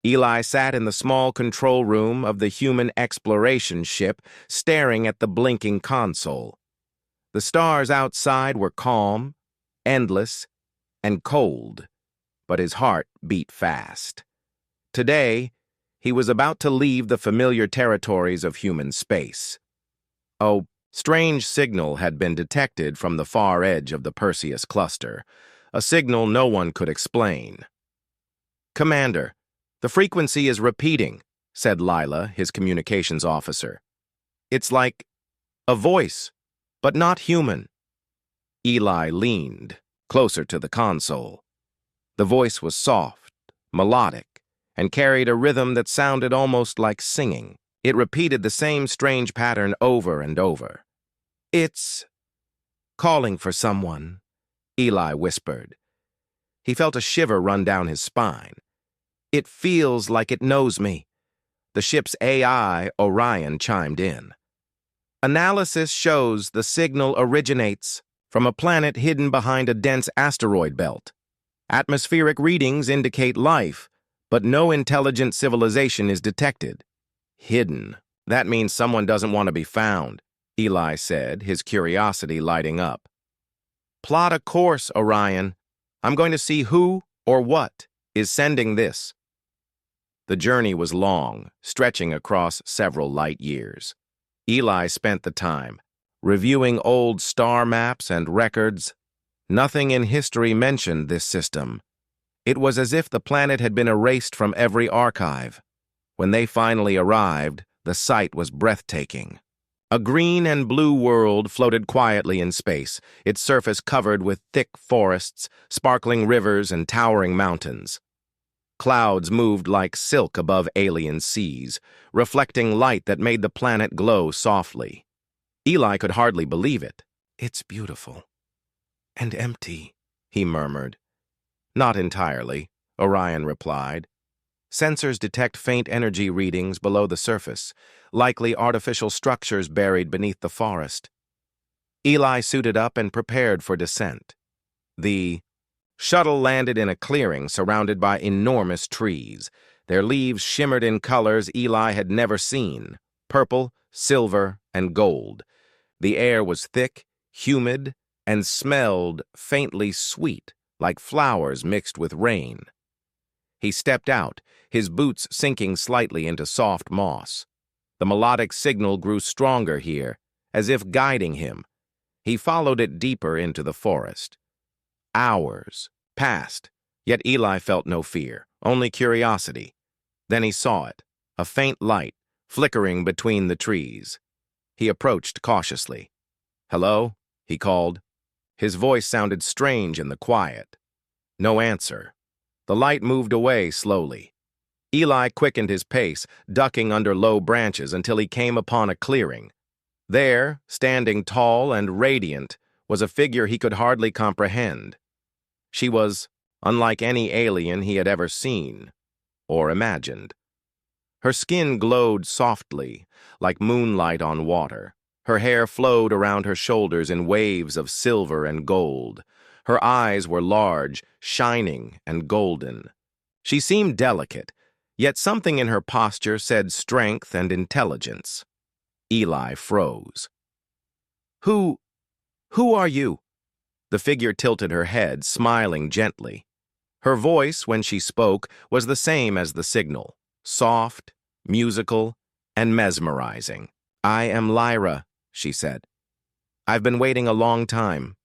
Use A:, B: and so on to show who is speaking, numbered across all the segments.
A: Eli sat in the small control room of the human exploration ship, staring at the blinking console. The stars outside were calm, endless, and cold, but his heart beat fast. Today, he was about to leave the familiar territories of human space. A strange signal had been detected from the far edge of the Perseus cluster, a signal no one could explain. "Commander, the frequency is repeating," said Lila, his communications officer. "It's like a voice, but not human." Eli leaned closer to the console. The voice was soft, melodic, and carried a rhythm that sounded almost like singing. It repeated the same strange pattern over and over. "It's calling for someone," Eli whispered. He felt a shiver run down his spine. "It feels like it knows me." The ship's AI, Orion, chimed in. "Analysis shows the signal originates from a planet hidden behind a dense asteroid belt. Atmospheric readings indicate life, but no intelligent civilization is detected." "Hidden. That means someone doesn't want to be found," Eli said, his curiosity lighting up. "Plot a course, Orion. I'm going to see who or what is sending this." The journey was long, stretching across several light years. Eli spent the time reviewing old star maps and records. Nothing in history mentioned this system. It was as if the planet had been erased from every archive. When they finally arrived, the sight was breathtaking. A green and blue world floated quietly in space, its surface covered with thick forests, sparkling rivers, and towering mountains. Clouds moved like silk above alien seas, reflecting light that made the planet glow softly. Eli could hardly believe it. "It's beautiful. And empty," he murmured. "Not entirely," Orion replied. "Sensors detect faint energy readings below the surface, likely artificial structures buried beneath the forest." Eli suited up and prepared for descent. The shuttle landed in a clearing surrounded by enormous trees. Their leaves shimmered in colors Eli had never seen: purple, silver, and gold. The air was thick, humid, and smelled faintly sweet, like flowers mixed with rain. He stepped out, his boots sinking slightly into soft moss. The melodic signal grew stronger here, as if guiding him. He followed it deeper into the forest. Hours passed, yet Eli felt no fear, only curiosity. Then he saw it, a faint light, flickering between the trees. He approached cautiously. "Hello?" he called. His voice sounded strange in the quiet. No answer. The light moved away slowly. Eli quickened his pace, ducking under low branches until he came upon a clearing. There, standing tall and radiant, was a figure he could hardly comprehend. She was unlike any alien he had ever seen or imagined. Her skin glowed softly, like moonlight on water. Her hair flowed around her shoulders in waves of silver and gold. Her eyes were large, shining, and golden. She seemed delicate, yet something in her posture said strength and intelligence. Eli froze. Who are you?" The figure tilted her head, smiling gently. Her voice, when she spoke, was the same as the signal, soft, musical, and mesmerizing. "I am Lyra," she said. "I've been waiting a long time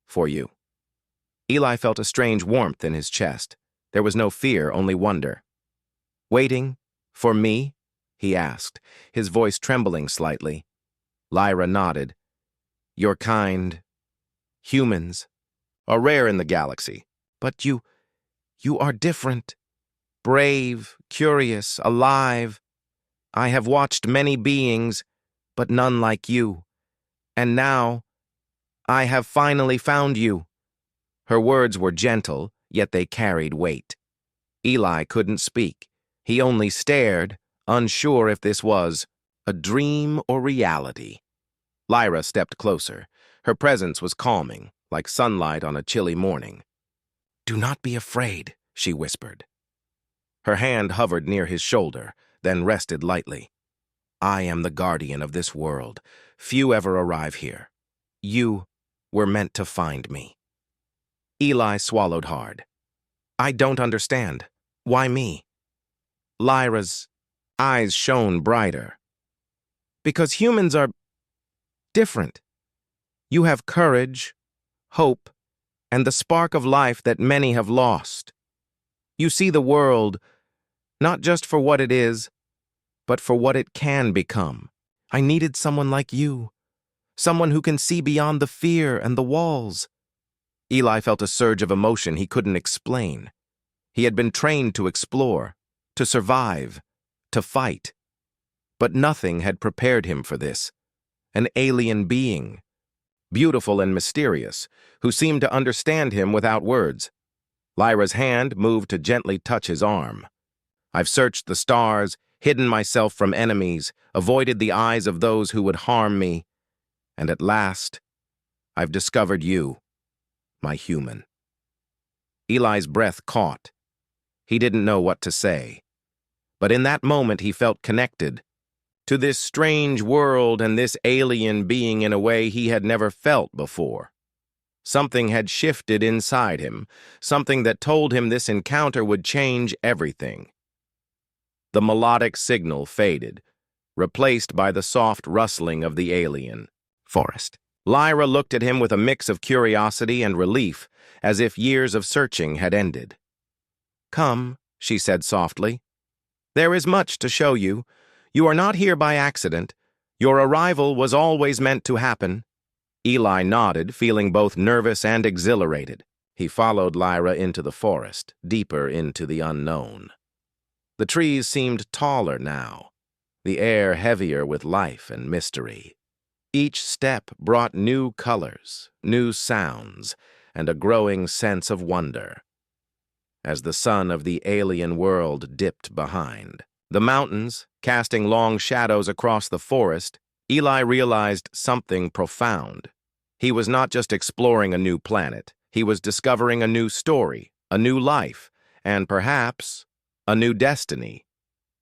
A: for you." Eli felt a strange warmth in his chest. There was no fear, only wonder. "Waiting? For me?" he asked, his voice trembling slightly. Lyra nodded. "Your kind, humans, are rare in the galaxy, but you are different. Brave, curious, alive. I have watched many beings, but none like you. And now, I have finally found you." Her words were gentle, yet they carried weight. Eli couldn't speak. He only stared, unsure if this was a dream or reality. Lyra stepped closer. Her presence was calming, like sunlight on a chilly morning. "Do not be afraid," she whispered. Her hand hovered near his shoulder, then rested lightly. I am the guardian of this world. Few ever arrive here. You were meant to find me. Eli swallowed hard. I don't understand. Why me? Lyra's eyes shone brighter. Because humans are different. You have courage, hope, and the spark of life that many have lost. You see the world not just for what it is, but for what it can become. I needed someone like you, someone who can see beyond the fear and the walls. Eli felt a surge of emotion he couldn't explain. He had been trained to explore, to survive, to fight. But nothing had prepared him for this. An alien being, beautiful and mysterious, who seemed to understand him without words. Lyra's hand moved to gently touch his arm. I've searched the stars, hidden myself from enemies, avoided the eyes of those who would harm me, and at last, I've discovered you, my human. Eli's breath caught. He didn't know what to say. But in that moment he felt connected to this strange world and this alien being in a way he had never felt before. Something had shifted inside him, something that told him this encounter would change everything. The melodic signal faded, replaced by the soft rustling of the alien forest. Lyra looked at him with a mix of curiosity and relief, as if years of searching had ended. Come, she said softly. There is much to show you. You are not here by accident. Your arrival was always meant to happen. Eli nodded, feeling both nervous and exhilarated. He followed Lyra into the forest, deeper into the unknown. The trees seemed taller now, the air heavier with life and mystery. Each step brought new colors, new sounds, and a growing sense of wonder. As the sun of the alien world dipped behind the mountains, casting long shadows across the forest, Eli realized something profound. He was not just exploring a new planet. He was discovering a new story, a new life, and perhaps a new destiny.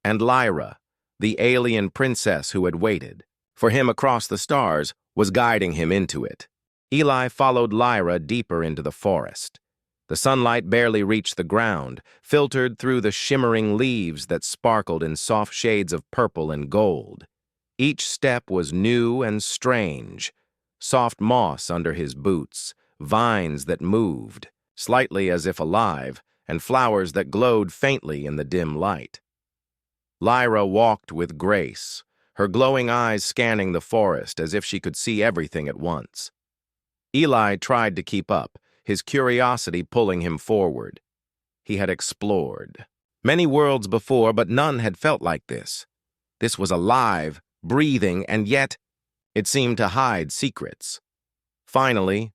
A: And Lyra, the alien princess who had waited for him across the stars, was guiding him into it. Eli followed Lyra deeper into the forest. The sunlight barely reached the ground, filtered through the shimmering leaves that sparkled in soft shades of purple and gold. Each step was new and strange. Soft moss under his boots, vines that moved, slightly as if alive, and flowers that glowed faintly in the dim light. Lyra walked with grace, her glowing eyes scanning the forest as if she could see everything at once. Eli tried to keep up, his curiosity pulling him forward. He had explored many worlds before, but none had felt like this. This was alive, breathing, and yet it seemed to hide secrets. Finally,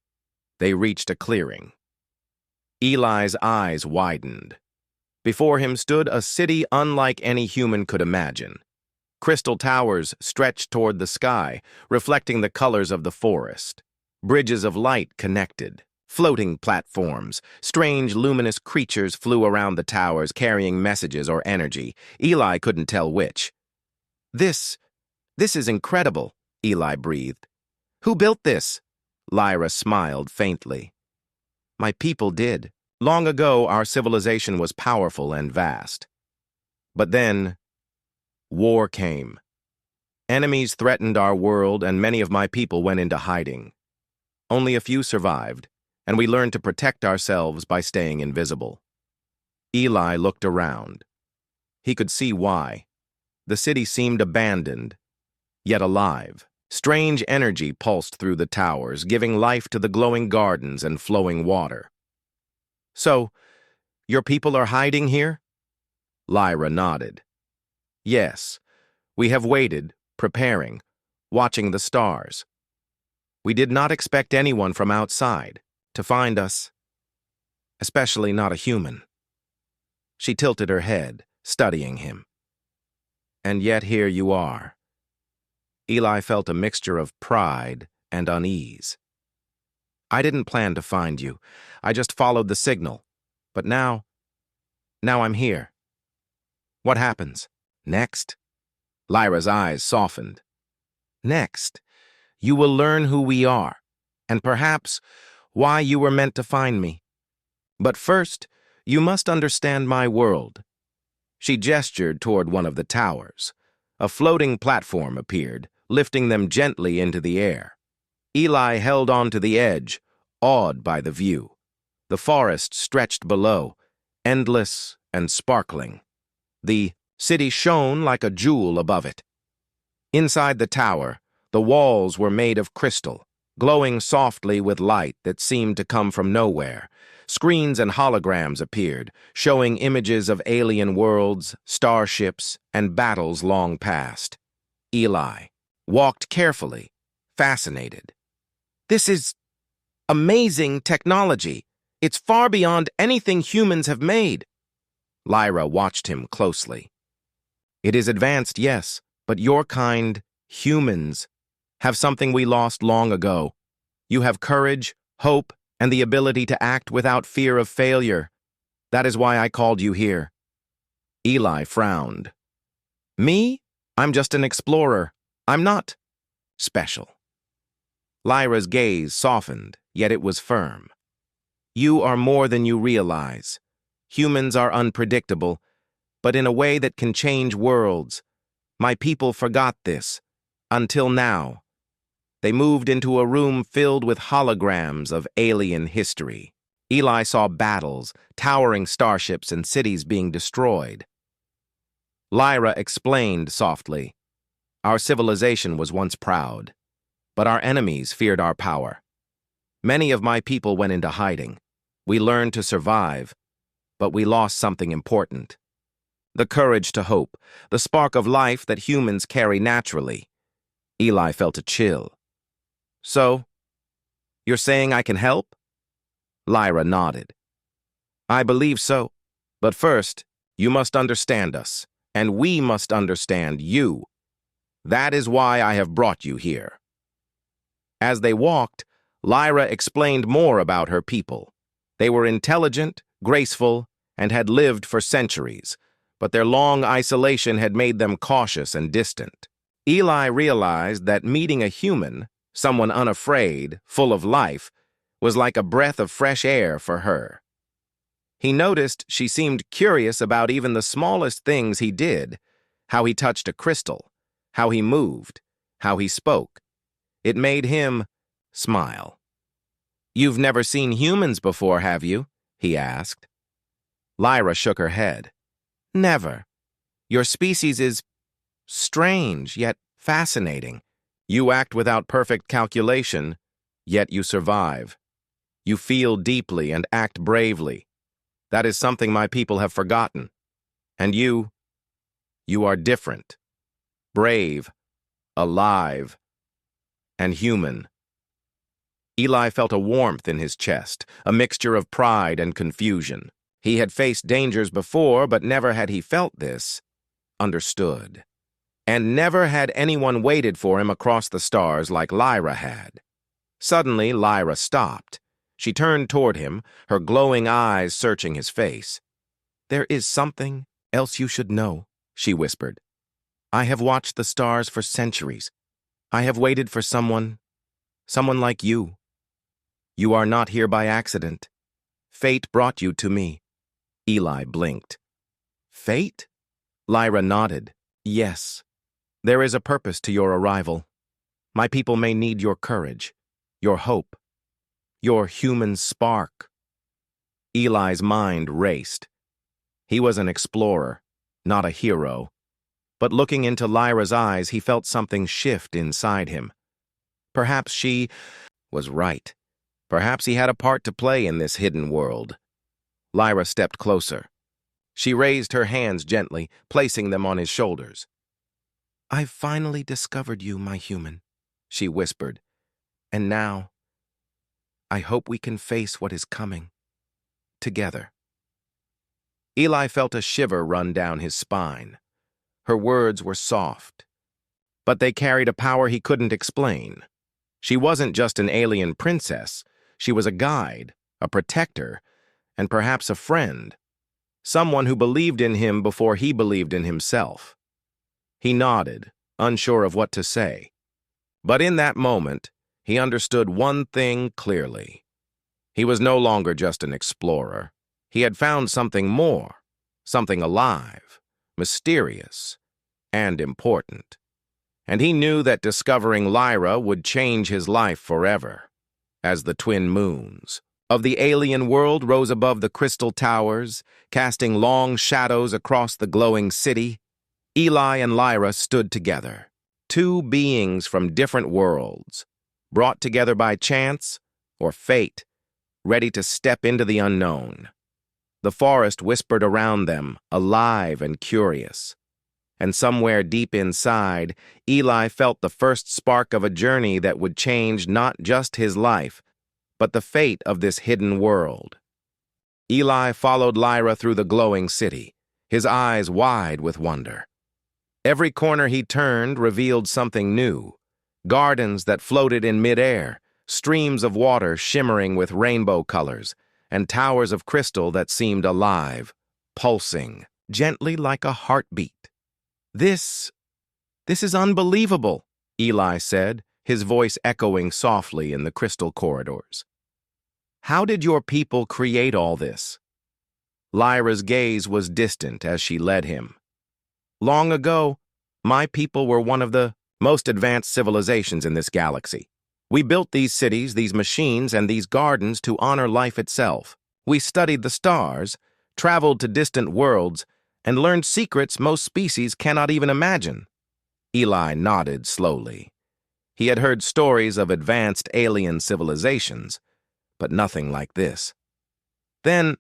A: they reached a clearing. Eli's eyes widened. Before him stood a city unlike any human could imagine. Crystal towers stretched toward the sky, reflecting the colors of the forest. Bridges of light connected. Floating platforms, strange luminous creatures flew around the towers carrying messages or energy. Eli couldn't tell which. This is incredible, Eli breathed. Who built this? Lyra smiled faintly. My people did. Long ago, our civilization was powerful and vast. But then, war came. Enemies threatened our world, and many of my people went into hiding. Only a few survived, and we learned to protect ourselves by staying invisible. Eli looked around. He could see why. The city seemed abandoned, yet alive. Strange energy pulsed through the towers, giving life to the glowing gardens and flowing water. So, your people are hiding here? Lyra nodded. Yes, we have waited, preparing, watching the stars. We did not expect anyone from outside to find us, especially not a human. She tilted her head, studying him. And yet here you are. Eli felt a mixture of pride and unease. I didn't plan to find you. I just followed the signal. But now I'm here. What happens? Next? Lyra's eyes softened. Next, you will learn who we are, and perhaps why you were meant to find me. But first, you must understand my world. She gestured toward one of the towers. A floating platform appeared, lifting them gently into the air. Eli held on to the edge, awed by the view. The forest stretched below, endless and sparkling. The city shone like a jewel above it. Inside the tower, the walls were made of crystal, glowing softly with light that seemed to come from nowhere. Screens and holograms appeared, showing images of alien worlds, starships, and battles long past. Eli walked carefully, fascinated. This is amazing technology. It's far beyond anything humans have made. Lyra watched him closely. It is advanced, yes, but your kind, humans, have something we lost long ago. You have courage, hope, and the ability to act without fear of failure. That is why I called you here. Eli frowned. Me? I'm just an explorer. I'm not special. Lyra's gaze softened, yet it was firm. You are more than you realize. Humans are unpredictable, but in a way that can change worlds. My people forgot this, until now. They moved into a room filled with holograms of alien history. Eli saw battles, towering starships, and cities being destroyed. Lyra explained softly. Our civilization was once proud, but our enemies feared our power. Many of my people went into hiding. We learned to survive, but we lost something important. The courage to hope, the spark of life that humans carry naturally. Eli felt a chill. So, you're saying I can help? Lyra nodded. I believe so. But first, you must understand us, and we must understand you. That is why I have brought you here. As they walked, Lyra explained more about her people. They were intelligent, graceful, and had lived for centuries, but their long isolation had made them cautious and distant. Eli realized that meeting a human, someone unafraid, full of life, was like a breath of fresh air for her. He noticed she seemed curious about even the smallest things he did, how he touched a crystal, how he moved, how he spoke. It made him smile. You've never seen humans before, have you? He asked. Lyra shook her head. Never. Your species is strange, yet fascinating. You act without perfect calculation, yet you survive. You feel deeply and act bravely. That is something my people have forgotten. And you are different. Brave, alive, and human. Eli felt a warmth in his chest, a mixture of pride and confusion. He had faced dangers before, but never had he felt this. Understood. And never had anyone waited for him across the stars like Lyra had. Suddenly, Lyra stopped. She turned toward him, her glowing eyes searching his face. There is something else you should know, she whispered. I have watched the stars for centuries. I have waited for someone like you. You are not here by accident. Fate brought you to me. Eli blinked. Fate? Lyra nodded. Yes. There is a purpose to your arrival. My people may need your courage, your hope, your human spark. Eli's mind raced. He was an explorer, not a hero. But looking into Lyra's eyes, he felt something shift inside him. Perhaps she was right. Perhaps he had a part to play in this hidden world. Lyra stepped closer. She raised her hands gently, placing them on his shoulders. I've finally discovered you, my human, she whispered. And now, I hope we can face what is coming, together. Eli felt a shiver run down his spine. Her words were soft, but they carried a power he couldn't explain. She wasn't just an alien princess. She was a guide, a protector, and perhaps a friend. someone who believed in him before he believed in himself. He nodded, unsure of what to say. But in that moment, he understood one thing clearly. He was no longer just an explorer. He had found something more, something alive, mysterious, and important. And he knew that discovering Lyra would change his life forever. As the twin moons of the alien world rose above the crystal towers, casting long shadows across the glowing city, Eli and Lyra stood together, two beings from different worlds, brought together by chance or fate, ready to step into the unknown. The forest whispered around them, alive and curious. And somewhere deep inside, Eli felt the first spark of a journey that would change not just his life, but the fate of this hidden world. Eli followed Lyra through the glowing city, his eyes wide with wonder. Every corner he turned revealed something new. Gardens that floated in midair, streams of water shimmering with rainbow colors, and towers of crystal that seemed alive, pulsing, gently like a heartbeat. This is unbelievable, Eli said, his voice echoing softly in the crystal corridors. How did your people create all this? Lyra's gaze was distant as she led him. Long ago, my people were one of the most advanced civilizations in this galaxy. We built these cities, these machines, and these gardens to honor life itself. We studied the stars, traveled to distant worlds, and learned secrets most species cannot even imagine. Eli nodded slowly. He had heard stories of advanced alien civilizations, but nothing like this. Then,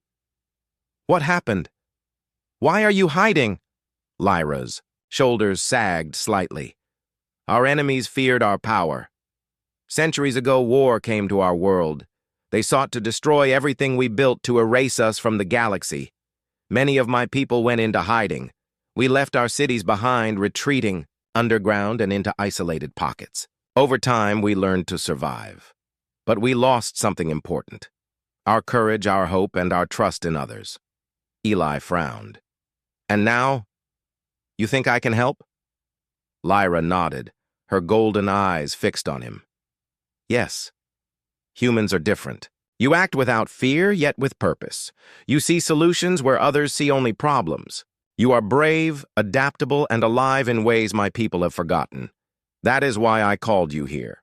A: what happened? Why are you hiding? Lyra's shoulders sagged slightly. Our enemies feared our power. Centuries ago, war came to our world. They sought to destroy everything we built, to erase us from the galaxy. Many of my people went into hiding. We left our cities behind, retreating underground and into isolated pockets. Over time, we learned to survive. But we lost something important: our courage, our hope, and our trust in others. Eli frowned. And now, you think I can help? Lyra nodded, her golden eyes fixed on him. Yes. Humans are different. You act without fear, yet with purpose. You see solutions where others see only problems. You are brave, adaptable, and alive in ways my people have forgotten. That is why I called you here.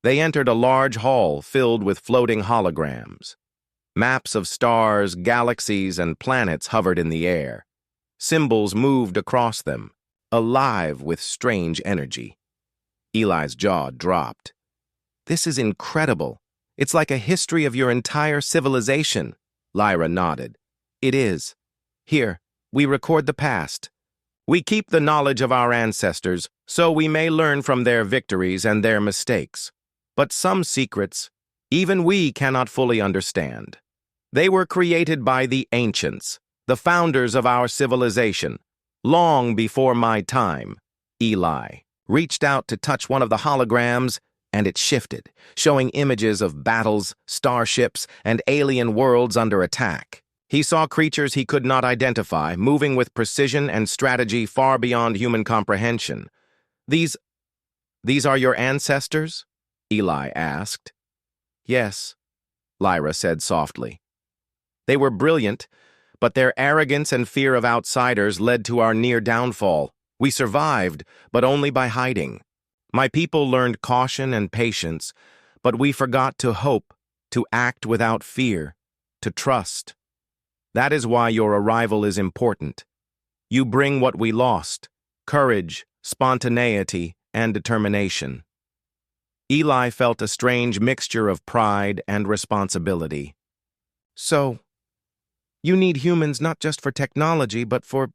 A: They entered a large hall filled with floating holograms. Maps of stars, galaxies, and planets hovered in the air. Symbols moved across them, alive with strange energy. Eli's jaw dropped. This is incredible. It's like a history of your entire civilization. Lyra nodded. It is. Here, we record the past. We keep the knowledge of our ancestors, so we may learn from their victories and their mistakes. But some secrets, even we cannot fully understand. They were created by the ancients, the founders of our civilization, long before my time. Eli reached out to touch one of the holograms, and it shifted, showing images of battles, starships, and alien worlds under attack. He saw creatures he could not identify, moving with precision and strategy far beyond human comprehension. These are your ancestors? Eli asked. Yes, Lyra said softly. They were brilliant, but their arrogance and fear of outsiders led to our near downfall. We survived, but only by hiding. My people learned caution and patience, but we forgot to hope, to act without fear, to trust. That is why your arrival is important. You bring what we lost: courage, spontaneity, and determination. Eli felt a strange mixture of pride and responsibility. So, you need humans not just for technology, but for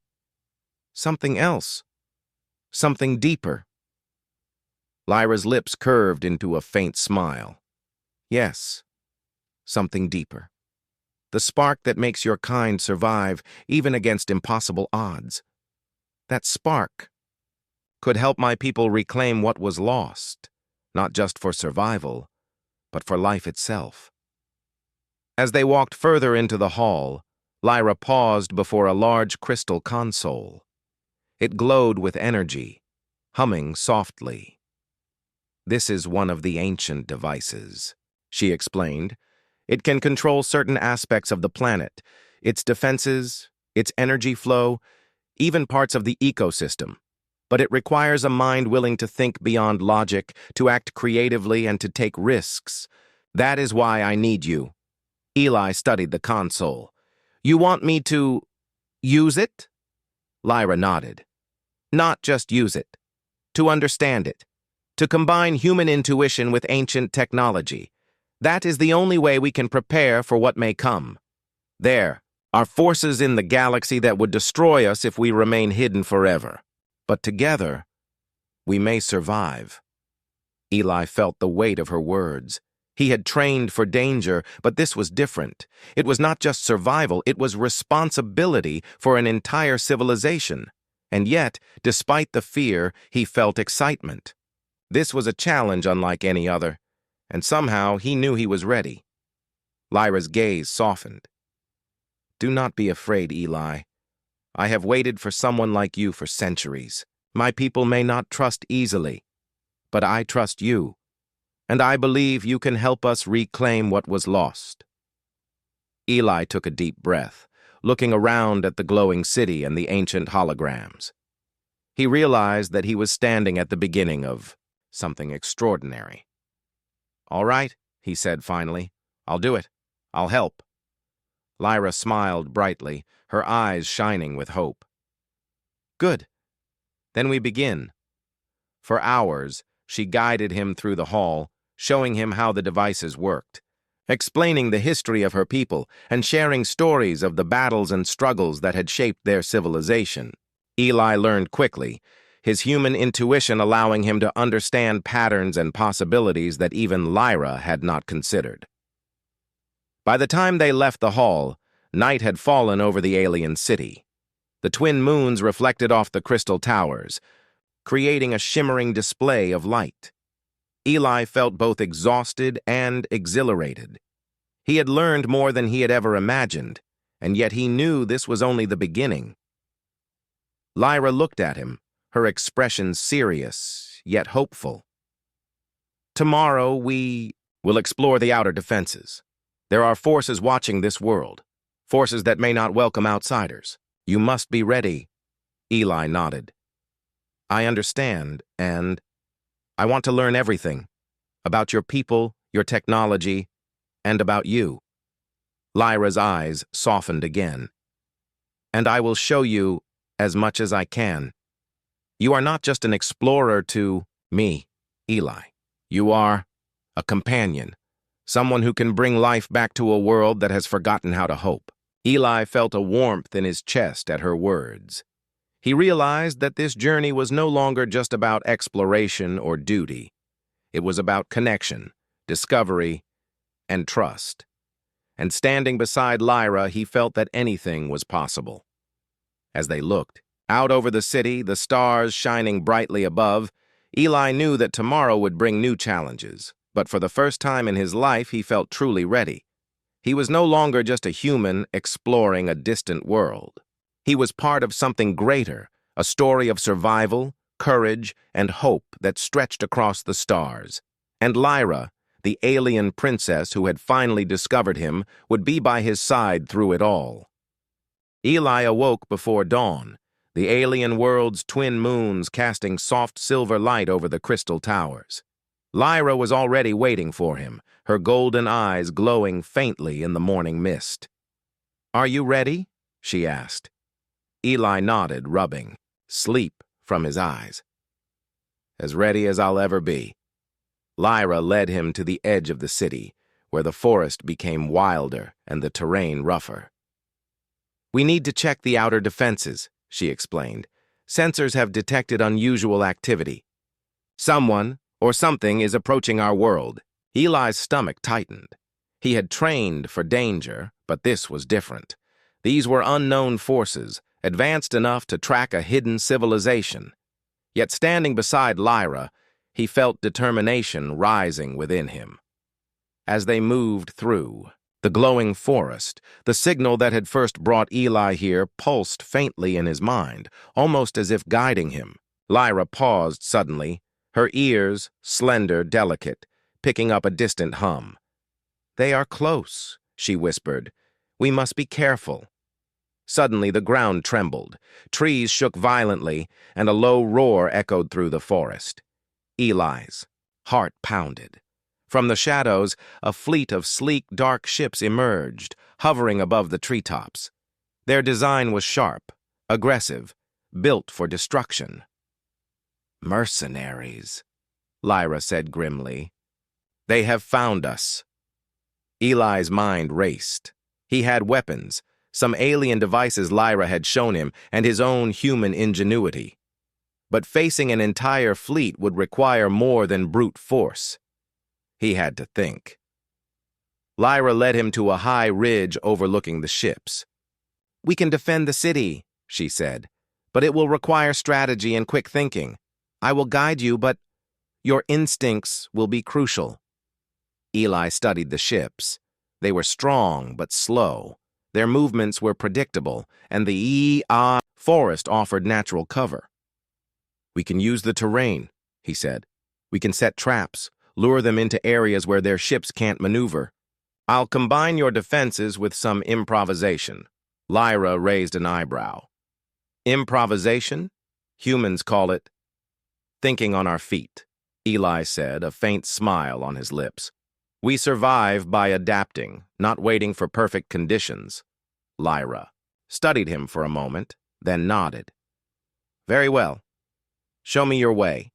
A: something else, something deeper. Lyra's lips curved into a faint smile. Yes, something deeper. The spark that makes your kind survive, even against impossible odds. That spark could help my people reclaim what was lost, not just for survival, but for life itself. As they walked further into the hall, Lyra paused before a large crystal console. It glowed with energy, humming softly. "This is one of the ancient devices," she explained. "It can control certain aspects of the planet, its defenses, its energy flow, even parts of the ecosystem. But it requires a mind willing to think beyond logic, to act creatively, and to take risks. That is why I need you." Eli studied the console. "You want me to use it?" Lyra nodded. "Not just use it. To understand it. To combine human intuition with ancient technology. That is the only way we can prepare for what may come. There are forces in the galaxy that would destroy us if we remain hidden forever. But together, we may survive." Eli felt the weight of her words. He had trained for danger, but this was different. It was not just survival, it was responsibility for an entire civilization. And yet, despite the fear, he felt excitement. This was a challenge unlike any other, and somehow he knew he was ready. Lyra's gaze softened. "Do not be afraid, Eli. I have waited for someone like you for centuries. My people may not trust easily, but I trust you, and I believe you can help us reclaim what was lost." Eli took a deep breath, looking around at the glowing city and the ancient holograms. He realized that he was standing at the beginning of something extraordinary. "All right," he said finally. "I'll do it. I'll help." Lyra smiled brightly, her eyes shining with hope. "Good. Then we begin." For hours, she guided him through the hall, showing him how the devices worked, explaining the history of her people and sharing stories of the battles and struggles that had shaped their civilization. Eli learned quickly, his human intuition allowing him to understand patterns and possibilities that even Lyra had not considered. By the time they left the hall, night had fallen over the alien city. The twin moons reflected off the crystal towers, creating a shimmering display of light. Eli felt both exhausted and exhilarated. He had learned more than he had ever imagined, and yet he knew this was only the beginning. Lyra looked at him, her expression serious, yet hopeful. "Tomorrow we will explore the outer defenses. There are forces watching this world, forces that may not welcome outsiders. You must be ready." Eli nodded. "I understand, and I want to learn everything. About your people, your technology, and about you." Lyra's eyes softened again. "And I will show you as much as I can. You are not just an explorer to me, Eli. You are a companion, someone who can bring life back to a world that has forgotten how to hope." Eli felt a warmth in his chest at her words. He realized that this journey was no longer just about exploration or duty. It was about connection, discovery, and trust. And standing beside Lyra, he felt that anything was possible. As they looked out over the city, the stars shining brightly above, Eli knew that tomorrow would bring new challenges, but for the first time in his life, he felt truly ready. He was no longer just a human exploring a distant world. He was part of something greater, a story of survival, courage, and hope that stretched across the stars. And Lyra, the alien princess who had finally discovered him, would be by his side through it all. Eli awoke before dawn, the alien world's twin moons casting soft silver light over the crystal towers. Lyra was already waiting for him, her golden eyes glowing faintly in the morning mist. "Are you ready?" she asked. Eli nodded, rubbing sleep from his eyes. "As ready as I'll ever be." Lyra led him to the edge of the city, where the forest became wilder and the terrain rougher. "We need to check the outer defenses," she explained. "Sensors have detected unusual activity. Someone or something is approaching our world." Eli's stomach tightened. He had trained for danger, but this was different. These were unknown forces, advanced enough to track a hidden civilization. Yet standing beside Lyra, he felt determination rising within him. As they moved through, The glowing forest, the signal that had first brought Eli here, pulsed faintly in his mind, almost as if guiding him. Lyra paused suddenly, her ears, slender, delicate, picking up a distant hum. "They are close," she whispered. "We must be careful." Suddenly the ground trembled, trees shook violently, and a low roar echoed through the forest. Eli's heart pounded. From the shadows, a fleet of sleek, dark ships emerged, hovering above the treetops. Their design was sharp, aggressive, built for destruction. "Mercenaries," Lyra said grimly. "They have found us." Eli's mind raced. He had weapons, some alien devices Lyra had shown him, and his own human ingenuity. But facing an entire fleet would require more than brute force. He had to think. Lyra led him to a high ridge overlooking the ships. "We can defend the city," she said, "but it will require strategy and quick thinking. I will guide you, but your instincts will be crucial." Eli studied the ships. They were strong but slow. Their movements were predictable, and the forest offered natural cover. "We can use the terrain," he said. "We can set traps, lure them into areas where their ships can't maneuver. I'll combine your defenses with some improvisation." Lyra raised an eyebrow. "Improvisation? Humans call it thinking on our feet," Eli said, a faint smile on his lips. "We survive by adapting, not waiting for perfect conditions." Lyra studied him for a moment, then nodded. "Very well. Show me your way."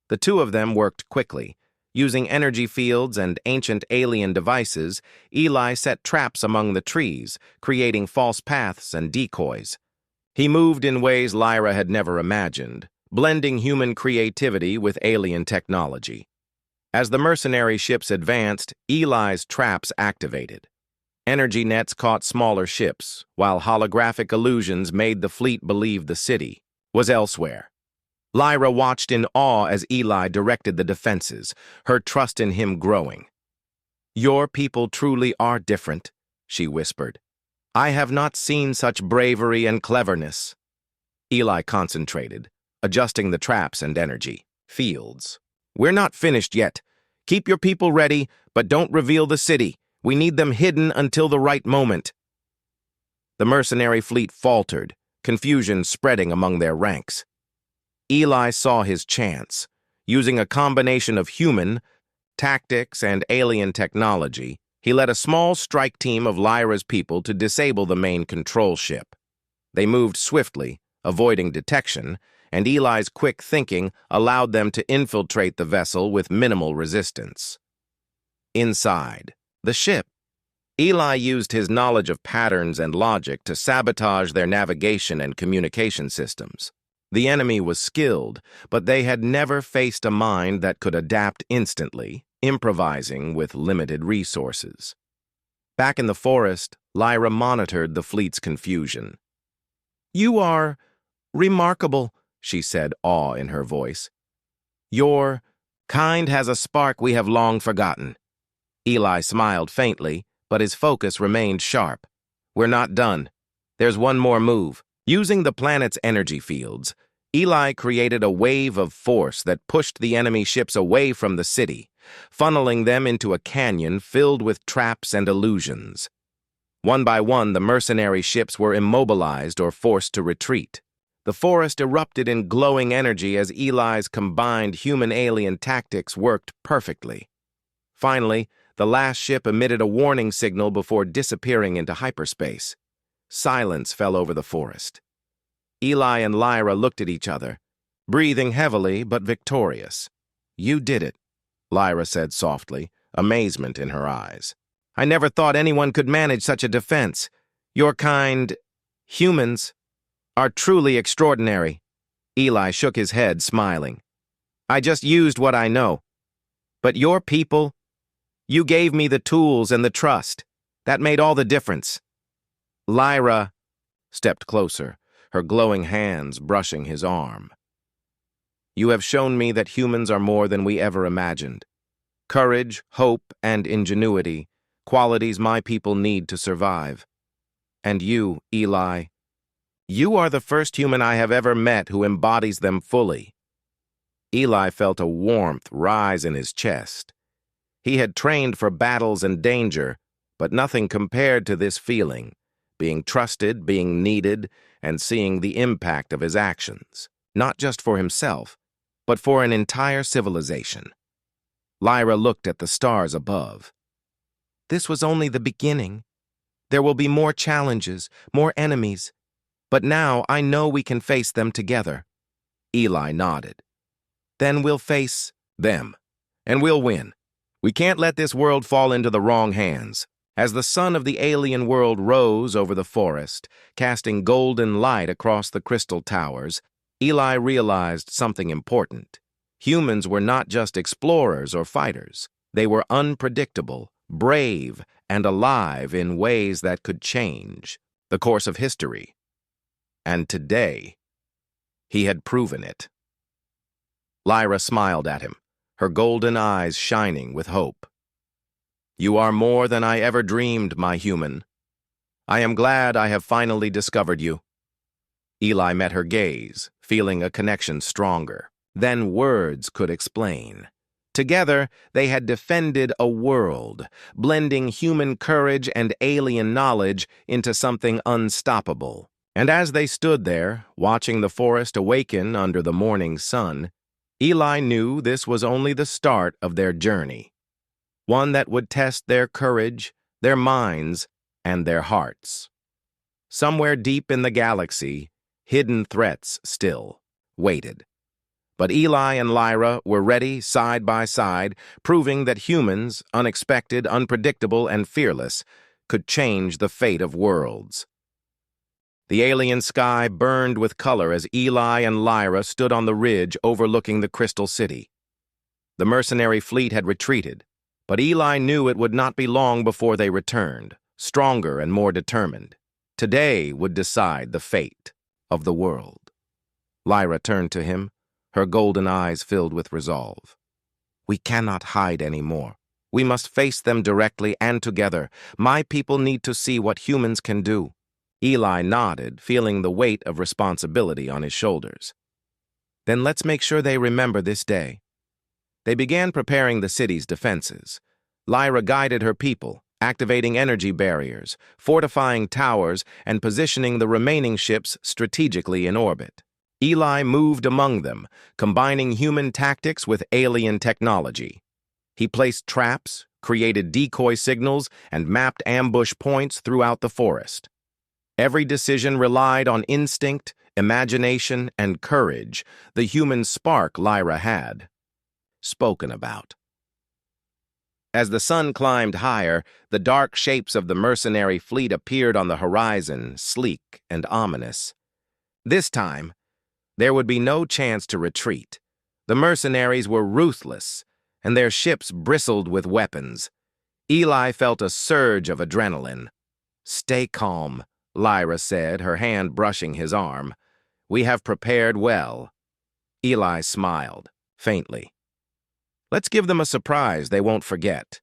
A: The two of them worked quickly. Using energy fields and ancient alien devices, Eli set traps among the trees, creating false paths and decoys. He moved in ways Lyra had never imagined, blending human creativity with alien technology. As the mercenary ships advanced, Eli's traps activated. Energy nets caught smaller ships, while holographic illusions made the fleet believe the city was elsewhere. Lyra watched in awe as Eli directed the defenses, her trust in him growing. "Your people truly are different," she whispered. "I have not seen such bravery and cleverness." Eli concentrated, adjusting the traps and energy fields. "We're not finished yet. Keep your people ready, but don't reveal the city. We need them hidden until the right moment." The mercenary fleet faltered, confusion spreading among their ranks. Eli saw his chance. Using a combination of human, tactics, and alien technology, he led a small strike team of Lyra's people to disable the main control ship. They moved swiftly, avoiding detection, and Eli's quick thinking allowed them to infiltrate the vessel with minimal resistance. Inside the ship, Eli used his knowledge of patterns and logic to sabotage their navigation and communication systems. The enemy was skilled, but they had never faced a mind that could adapt instantly, improvising with limited resources. Back in the forest, Lyra monitored the fleet's confusion. "You are remarkable," she said, awe in her voice. "Your kind has a spark we have long forgotten." Eli smiled faintly, but his focus remained sharp. "We're not done. There's one more move." Using the planet's energy fields, Eli created a wave of force that pushed the enemy ships away from the city, funneling them into a canyon filled with traps and illusions. One by one, the mercenary ships were immobilized or forced to retreat. The forest erupted in glowing energy as Eli's combined human-alien tactics worked perfectly. Finally, the last ship emitted a warning signal before disappearing into hyperspace. Silence fell over the forest. Eli and Lyra looked at each other, breathing heavily but victorious. "You did it," Lyra said softly, amazement in her eyes. "I never thought anyone could manage such a defense. Your kind, humans, are truly extraordinary." Eli shook his head, smiling. "I just used what I know. But your people, you gave me the tools and the trust. That made all the difference." Lyra stepped closer, her glowing hands brushing his arm. "You have shown me that humans are more than we ever imagined. Courage, hope, and ingenuity, qualities my people need to survive. And you, Eli, you are the first human I have ever met who embodies them fully." Eli felt a warmth rise in his chest. He had trained for battles and danger, but nothing compared to this feeling, being trusted, being needed, and seeing the impact of his actions, not just for himself, but for an entire civilization. Lyra looked at the stars above. "This was only the beginning. There will be more challenges, more enemies, but now I know we can face them together." Eli nodded. "Then we'll face them, and we'll win. We can't let this world fall into the wrong hands." As the sun of the alien world rose over the forest, casting golden light across the crystal towers, Eli realized something important. Humans were not just explorers or fighters. They were unpredictable, brave, and alive in ways that could change the course of history. And today, he had proven it. Lyra smiled at him, her golden eyes shining with hope. "You are more than I ever dreamed, my human. I am glad I have finally discovered you." Eli met her gaze, feeling a connection stronger than words could explain. Together, they had defended a world, blending human courage and alien knowledge into something unstoppable. And as they stood there, watching the forest awaken under the morning sun, Eli knew this was only the start of their journey, one that would test their courage, their minds, and their hearts. Somewhere deep in the galaxy, hidden threats still waited. But Eli and Lyra were ready side by side, proving that humans, unexpected, unpredictable, and fearless, could change the fate of worlds. The alien sky burned with color as Eli and Lyra stood on the ridge overlooking the Crystal City. The mercenary fleet had retreated, but Eli knew it would not be long before they returned, stronger and more determined. Today would decide the fate of the world. Lyra turned to him, her golden eyes filled with resolve. "We cannot hide anymore. We must face them directly and together. My people need to see what humans can do." Eli nodded, feeling the weight of responsibility on his shoulders. "Then let's make sure they remember this day." They began preparing the city's defenses. Lyra guided her people, activating energy barriers, fortifying towers, and positioning the remaining ships strategically in orbit. Eli moved among them, combining human tactics with alien technology. He placed traps, created decoy signals, and mapped ambush points throughout the forest. Every decision relied on instinct, imagination, and courage, the human spark Lyra had spoken about. As the sun climbed higher, the dark shapes of the mercenary fleet appeared on the horizon, sleek and ominous. This time, there would be no chance to retreat. The mercenaries were ruthless, and their ships bristled with weapons. Eli felt a surge of adrenaline. "Stay calm," Lyra said, her hand brushing his arm. "We have prepared well." Eli smiled, faintly. "Let's give them a surprise they won't forget."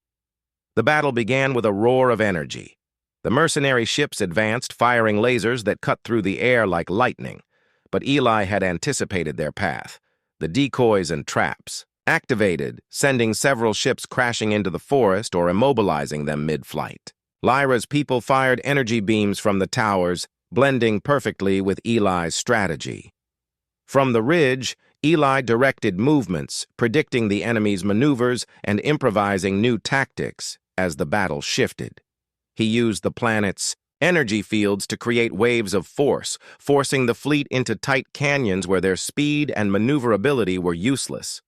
A: The battle began with a roar of energy. The mercenary ships advanced, firing lasers that cut through the air like lightning. But Eli had anticipated their path. The decoys and traps activated, sending several ships crashing into the forest or immobilizing them mid-flight. Lyra's people fired energy beams from the towers, blending perfectly with Eli's strategy. From the ridge, Eli directed movements, predicting the enemy's maneuvers and improvising new tactics as the battle shifted. He used the planet's energy fields to create waves of force, forcing the fleet into tight canyons where their speed and maneuverability were useless.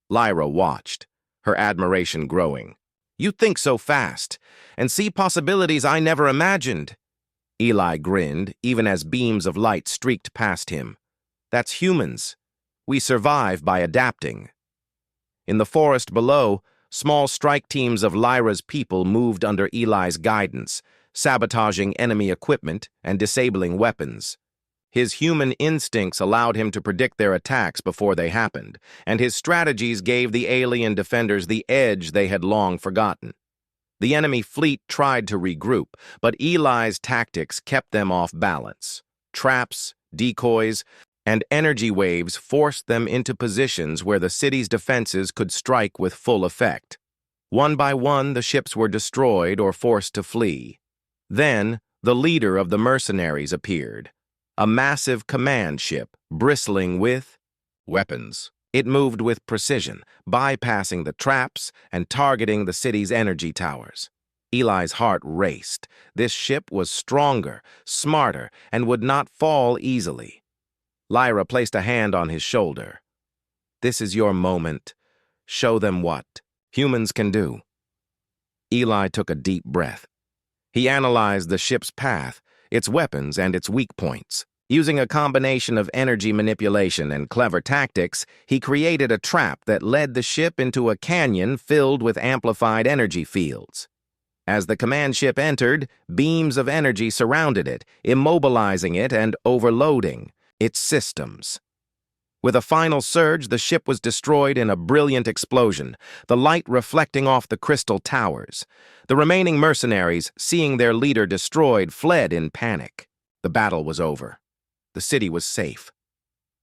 A: Lyra watched, her admiration growing. "You think so fast, and see possibilities I never imagined." Eli grinned, even as beams of light streaked past him. "That's humans. We survive by adapting." In the forest below, small strike teams of Lyra's people moved under Eli's guidance, sabotaging enemy equipment and disabling weapons. His human instincts allowed him to predict their attacks before they happened, and his strategies gave the alien defenders the edge they had long forgotten. The enemy fleet tried to regroup, but Eli's tactics kept them off balance. Traps, decoys, and energy waves forced them into positions where the city's defenses could strike with full effect. One by one, the ships were destroyed or forced to flee. Then, the leader of the mercenaries appeared, a massive command ship bristling with weapons. It moved with precision, bypassing the traps and targeting the city's energy towers. Eli's heart raced. This ship was stronger, smarter, and would not fall easily. Lyra placed a hand on his shoulder. "This is your moment. Show them what humans can do." Eli took a deep breath. He analyzed the ship's path, its weapons, and its weak points. Using a combination of energy manipulation and clever tactics, he created a trap that led the ship into a canyon filled with amplified energy fields. As the command ship entered, beams of energy surrounded it, immobilizing it and overloading its systems. With a final surge, the ship was destroyed in a brilliant explosion, the light reflecting off the crystal towers. The remaining mercenaries, seeing their leader destroyed, fled in panic. The battle was over. The city was safe.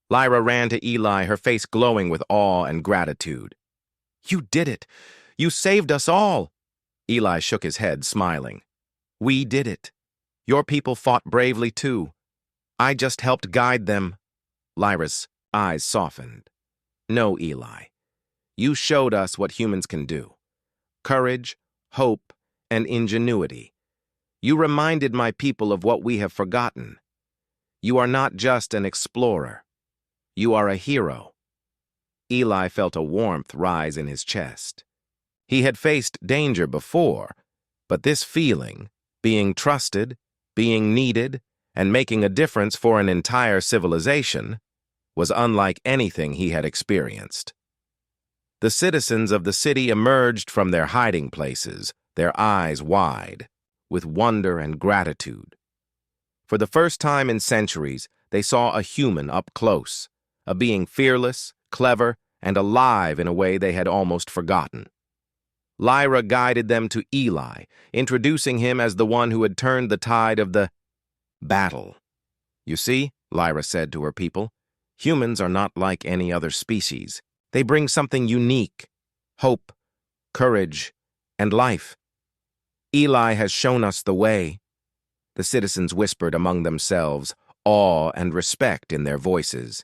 A: Lyra ran to Eli, her face glowing with awe and gratitude. "You did it! You saved us all!" Eli shook his head, smiling. "We did it. Your people fought bravely too. I just helped guide them." Lyra's eyes softened. "No, Eli. You showed us what humans can do. Courage, hope, and ingenuity. You reminded my people of what we have forgotten. You are not just an explorer. You are a hero." Eli felt a warmth rise in his chest. He had faced danger before, but this feeling, being trusted, being needed, and making a difference for an entire civilization, was unlike anything he had experienced. The citizens of the city emerged from their hiding places, their eyes wide, with wonder and gratitude. For the first time in centuries, they saw a human up close, a being fearless, clever, and alive in a way they had almost forgotten. Lyra guided them to Eli, introducing him as the one who had turned the tide of the battle. "You see," Lyra said to her people, "humans are not like any other species. They bring something unique: hope, courage, and life. Eli has shown us the way." The citizens whispered among themselves, awe and respect in their voices.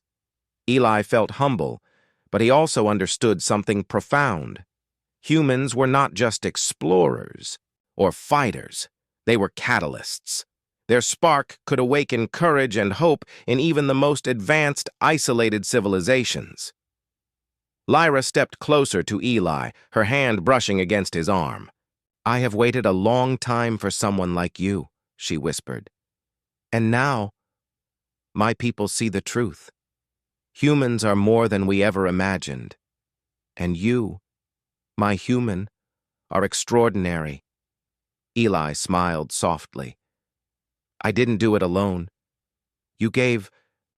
A: Eli felt humble, but he also understood something profound. Humans were not just explorers or fighters. They were catalysts. Their spark could awaken courage and hope in even the most advanced, isolated civilizations. Lyra stepped closer to Eli, her hand brushing against his arm. "I have waited a long time for someone like you," she whispered. "And now, my people see the truth. Humans are more than we ever imagined. And you, my human, are extraordinary." Eli smiled softly. "I didn't do it alone. You gave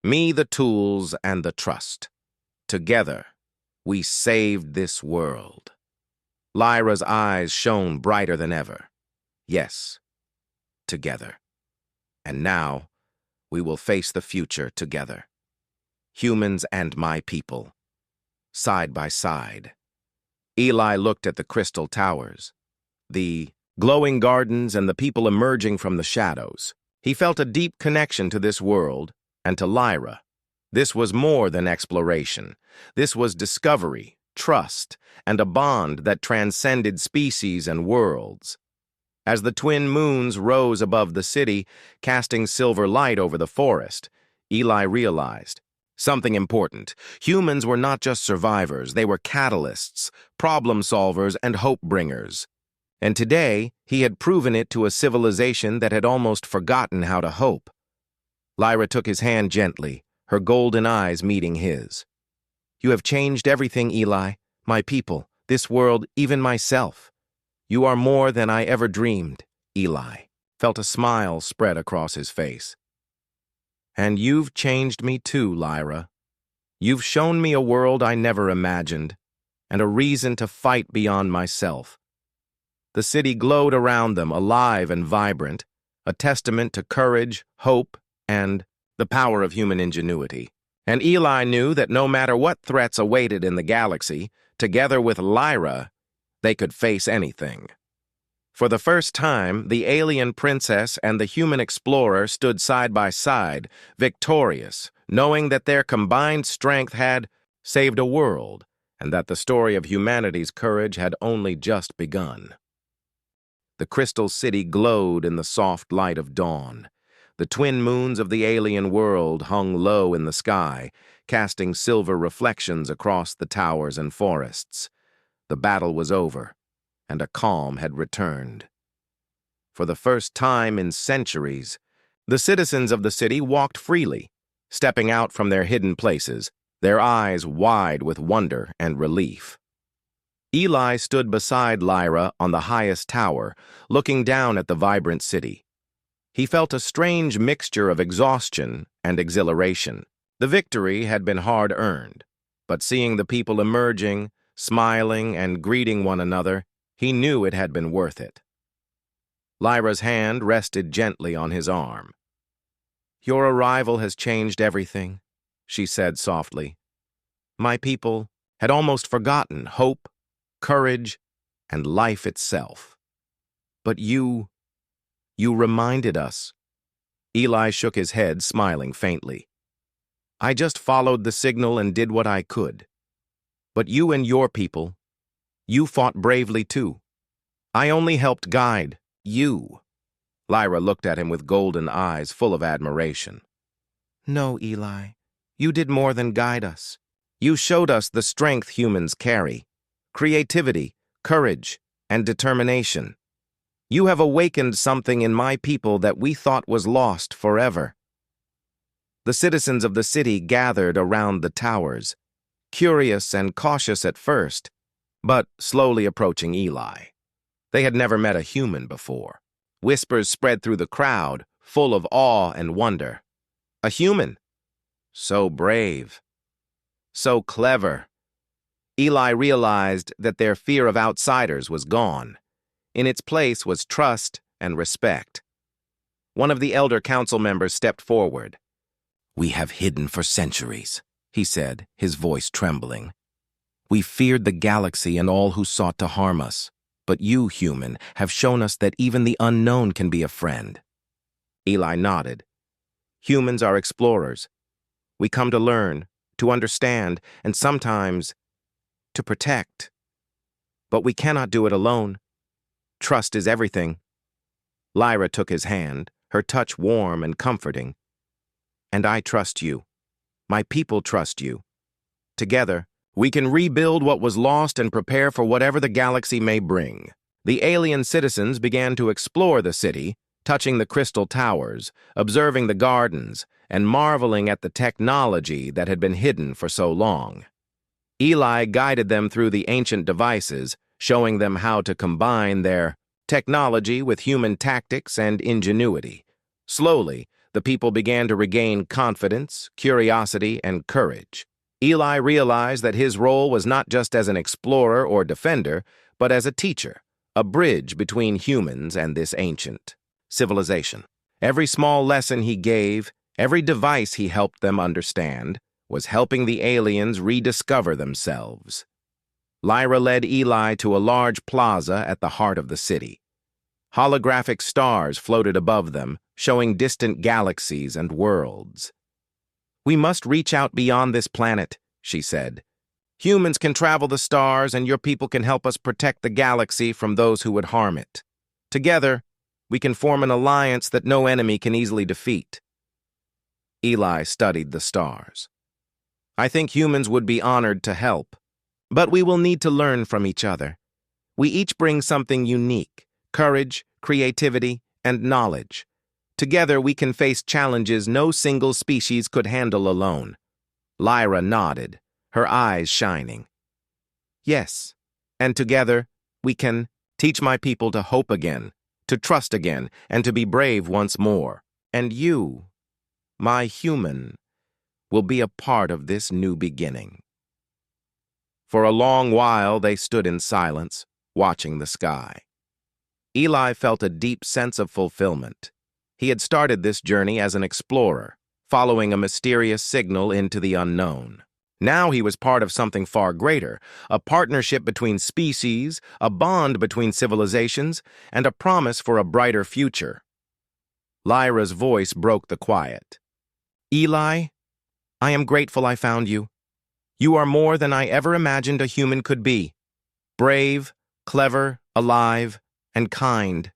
A: me the tools and the trust. Together, we saved this world." Lyra's eyes shone brighter than ever. "Yes, together. And now, we will face the future together. Humans and my people, side by side." Eli looked at the crystal towers, the glowing gardens, and the people emerging from the shadows. He felt a deep connection to this world and to Lyra. This was more than exploration. This was discovery, trust, and a bond that transcended species and worlds. As the twin moons rose above the city, casting silver light over the forest, Eli realized something important. Humans were not just survivors, they were catalysts, problem solvers, and hope bringers. And today, he had proven it to a civilization that had almost forgotten how to hope. Lyra took his hand gently, her golden eyes meeting his. "You have changed everything, Eli, my people, this world, even myself. You are more than I ever dreamed." Eli felt a smile spread across his face. "And you've changed me too, Lyra. You've shown me a world I never imagined, and a reason to fight beyond myself. The city glowed around them, alive and vibrant, a testament to courage, hope, and the power of human ingenuity. And Eli knew that no matter what threats awaited in the galaxy, together with Lyra, they could face anything. For the first time, the alien princess and the human explorer stood side by side, victorious, knowing that their combined strength had saved a world, and that the story of humanity's courage had only just begun. The crystal city glowed in the soft light of dawn. The twin moons of the alien world hung low in the sky, casting silver reflections across the towers and forests. The battle was over, and a calm had returned. For the first time in centuries, the citizens of the city walked freely, stepping out from their hidden places, their eyes wide with wonder and relief. Eli stood beside Lyra on the highest tower, looking down at the vibrant city. He felt a strange mixture of exhaustion and exhilaration. The victory had been hard-earned, but seeing the people emerging, smiling, and greeting one another, he knew it had been worth it. Lyra's hand rested gently on his arm. "Your arrival has changed everything," she said softly. "My people had almost forgotten hope, courage, and life itself. But you reminded us." Eli shook his head, smiling faintly. "I just followed the signal and did what I could. But you and your people, you fought bravely too. I only helped guide you." Lyra looked at him with golden eyes full of admiration. "No, Eli, you did more than guide us. You showed us the strength humans carry, creativity, courage, and determination. You have awakened something in my people that we thought was lost forever." The citizens of the city gathered around the towers, curious and cautious at first, but slowly approaching Eli. They had never met a human before. Whispers spread through the crowd, full of awe and wonder. A human? So brave. So clever. Eli realized that their fear of outsiders was gone. In its place was trust and respect. One of the elder council members stepped forward. "We have hidden for centuries," he said, his voice trembling. "We feared the galaxy and all who sought to harm us. But you, human, have shown us that even the unknown can be a friend." Eli nodded. "Humans are explorers. We come to learn, to understand, and sometimes to protect. But we cannot do it alone. Trust is everything." Lyra took his hand, her touch warm and comforting. "And I trust you. My people trust you. Together, we can rebuild what was lost and prepare for whatever the galaxy may bring." The alien citizens began to explore the city, touching the crystal towers, observing the gardens, and marveling at the technology that had been hidden for so long. Eli guided them through the ancient devices, showing them how to combine their technology with human tactics and ingenuity. Slowly, the people began to regain confidence, curiosity, and courage. Eli realized that his role was not just as an explorer or defender, but as a teacher, a bridge between humans and this ancient civilization. Every small lesson he gave, every device he helped them understand, was helping the aliens rediscover themselves. Lyra led Eli to a large plaza at the heart of the city. Holographic stars floated above them, showing distant galaxies and worlds. "We must reach out beyond this planet," she said. "Humans can travel the stars, and your people can help us protect the galaxy from those who would harm it. Together, we can form an alliance that no enemy can easily defeat." Eli studied the stars. "I think humans would be honored to help, but we will need to learn from each other. We each bring something unique: courage, creativity, and knowledge. Together, we can face challenges no single species could handle alone." Lyra nodded, her eyes shining. "Yes, and together, we can teach my people to hope again, to trust again, and to be brave once more. And you, my human, will be a part of this new beginning." For a long while, they stood in silence, watching the sky. Eli felt a deep sense of fulfillment. He had started this journey as an explorer, following a mysterious signal into the unknown. Now he was part of something far greater, a partnership between species, a bond between civilizations, and a promise for a brighter future. Lyra's voice broke the quiet. Eli, I am grateful I found you. You are more than I ever imagined a human could be. Brave, clever, alive, and kind.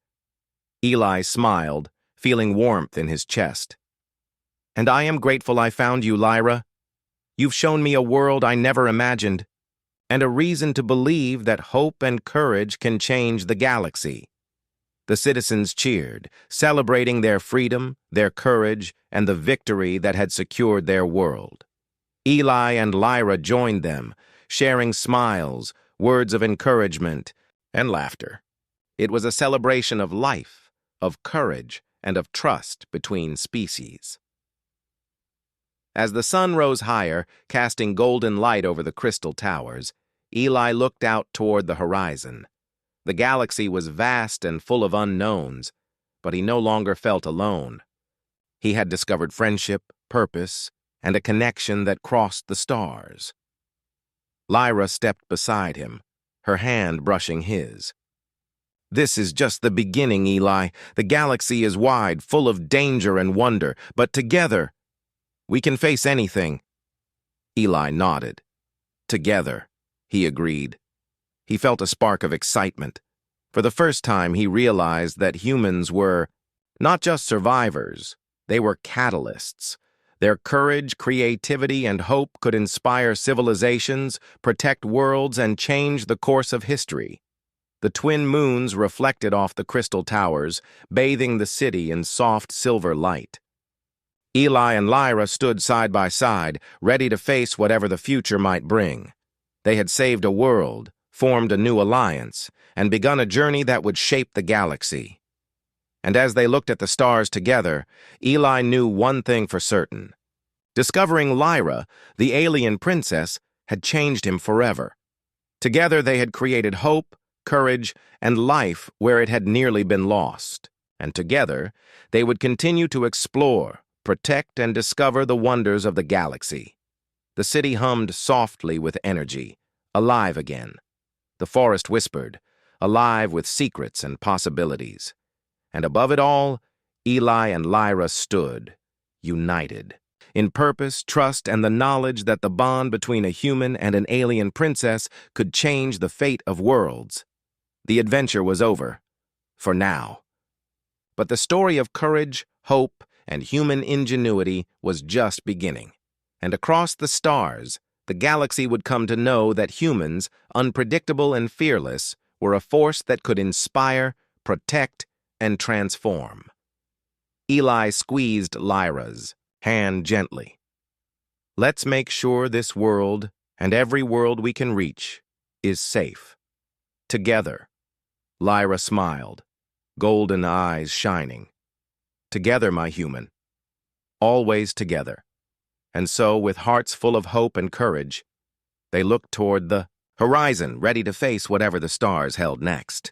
A: Eli smiled, feeling warmth in his chest. And I am grateful I found you, Lyra. You've shown me a world I never imagined, and a reason to believe that hope and courage can change the galaxy. The citizens cheered, celebrating their freedom, their courage, and the victory that had secured their world. Eli and Lyra joined them, sharing smiles, words of encouragement, and laughter. It was a celebration of life, of courage, and of trust between species. As the sun rose higher, casting golden light over the crystal towers, Eli looked out toward the horizon. The galaxy was vast and full of unknowns, but he no longer felt alone. He had discovered friendship, purpose, and a connection that crossed the stars. Lyra stepped beside him, her hand brushing his. This is just the beginning, Eli. The galaxy is wide, full of danger and wonder, but together, we can face anything. Eli nodded. Together, he agreed. He felt a spark of excitement. For the first time, he realized that humans were not just survivors, they were catalysts. Their courage, creativity, and hope could inspire civilizations, protect worlds, and change the course of history. The twin moons reflected off the crystal towers, bathing the city in soft silver light. Eli and Lyra stood side by side, ready to face whatever the future might bring. They had saved a world, formed a new alliance, and begun a journey that would shape the galaxy. And as they looked at the stars together, Eli knew one thing for certain. Discovering Lyra, the alien princess, had changed him forever. Together they had created hope, courage, and life where it had nearly been lost. And together, they would continue to explore, protect, and discover the wonders of the galaxy. The city hummed softly with energy, alive again. The forest whispered, alive with secrets and possibilities. And above it all, Eli and Lyra stood, united, in purpose, trust, and the knowledge that the bond between a human and an alien princess could change the fate of worlds. The adventure was over, for now. But the story of courage, hope, and human ingenuity was just beginning. And across the stars, the galaxy would come to know that humans, unpredictable and fearless, were a force that could inspire, protect, and transform. Eli squeezed Lyra's hand gently. Let's make sure this world, and every world we can reach, is safe. Together. Lyra smiled, golden eyes shining. Together, my human. Always together. And so, with hearts full of hope and courage, they looked toward the horizon, ready to face whatever the stars held next.